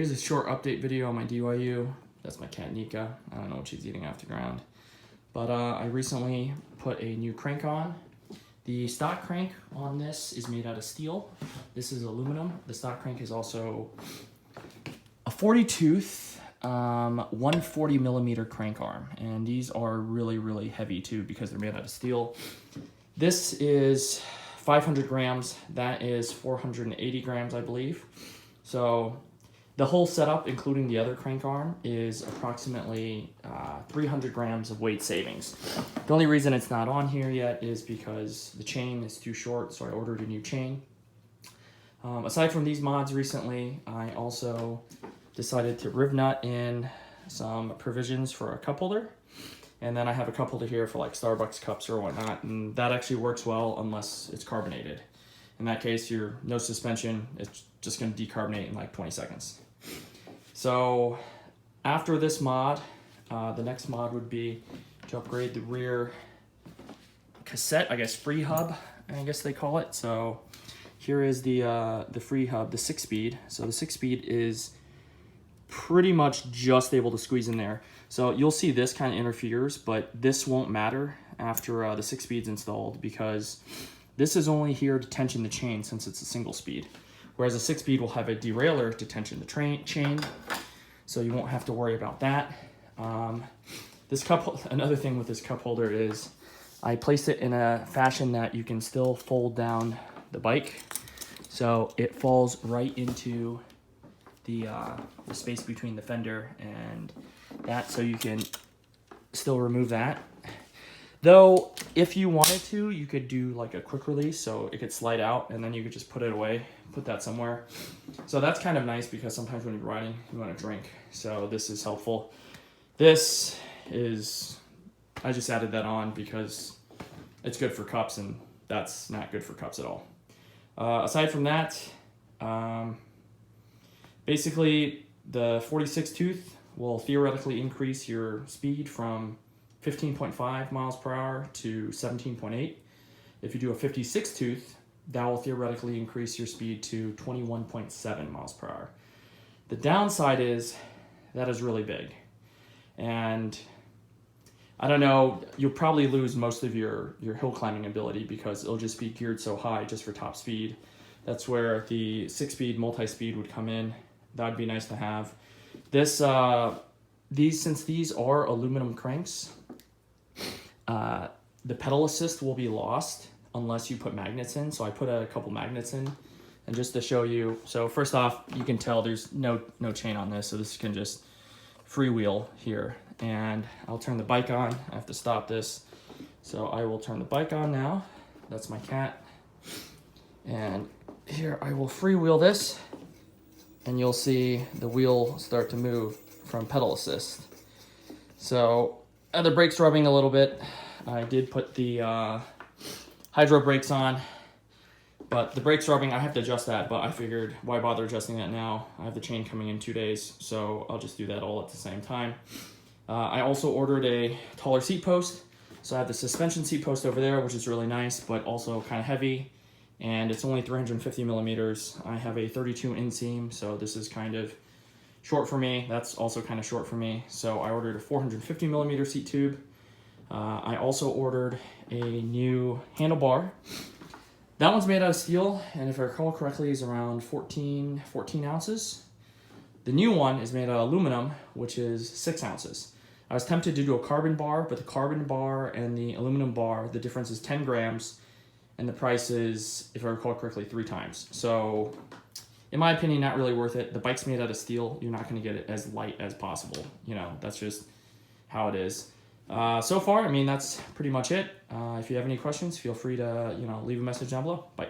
Here's a short update video on my DYU. That's my cat Nika. I don't know what she's eating off the ground. But I recently put a new crank on. The stock crank on this is made out of steel. This is aluminum. The stock crank is also a 40 tooth, 140 millimeter crank arm. And these are really, really heavy too because they're made out of steel. This is 500 grams. That is 480 grams, I believe. So the whole setup, including the other crank arm, is approximately 300 grams of weight savings. The only reason it's not on here yet is because the chain is too short, so I ordered a new chain. Aside from these mods recently, I also decided to riv nut in some provisions for a cup holder. And then I have a cup holder here for like Starbucks cups or whatnot, and that actually works well unless it's carbonated. In that case, you're no suspension, it's just gonna decarbonate in like 20 seconds. So after this mod, the next mod would be to upgrade the rear cassette, I guess free hub, I guess they call it. So here is the free hub, the 6-speed. So the 6-speed is pretty much just able to squeeze in there. So you'll see this kind of interferes, but this won't matter after the 6-speed's installed because this is only here to tension the chain since it's a single speed. Whereas a 6-speed will have a derailleur to tension the chain, so you won't have to worry about that. Another thing with this cup holder is I placed it in a fashion that you can still fold down the bike. So it falls right into the space between the fender and that, so you can still remove that. Though, if you wanted to, you could do like a quick release, so it could slide out and then you could just put it away, put that somewhere. So that's kind of nice because sometimes when you're riding, you want to drink. So this is helpful. This is, I just added that on because it's good for cups and that's not good for cups at all. Aside from that, basically the 46 tooth will theoretically increase your speed from 15.5 miles per hour to 17.8. If you do a 56 tooth, that will theoretically increase your speed to 21.7 miles per hour. The downside is that is really big. And I don't know, you'll probably lose most of your hill climbing ability because it'll just be geared so high just for top speed. That's where the 6-speed multi-speed would come in. That'd be nice to have. This, since these are aluminum cranks, the pedal assist will be lost unless you put magnets in. So I put a couple magnets in, and just to show you. So first off, you can tell there's no chain on this, so this can just freewheel here. And I'll turn the bike on. I have to stop this. So I will turn the bike on now. That's my cat. And here I will freewheel this, and you'll see the wheel start to move from pedal assist. So the brakes rubbing a little bit. I did put the hydro brakes on, but the brakes rubbing, I have to adjust that, but I figured why bother adjusting that now? I have the chain coming in 2 days, so I'll just do that all at the same time. I also ordered a taller seat post. So I have the suspension seat post over there, which is really nice, but also kind of heavy. And it's only 350 millimeters. I have a 32 inseam, so this is kind of short for me. That's also kind of short for me. So I ordered a 450 millimeter seat tube. I also ordered a new handlebar. That one's made out of steel, and if I recall correctly, is around 14 ounces. The new one is made out of aluminum, which is 6 ounces. I was tempted to do a carbon bar, but the carbon bar and the aluminum bar, the difference is 10 grams. And the price is, if I recall correctly, 3 times. So, in my opinion, not really worth it. The bike's made out of steel. You're not going to get it as light as possible. You know, that's just how it is. So far, I mean, that's pretty much it. If you have any questions, feel free to, leave a message down below. Bye.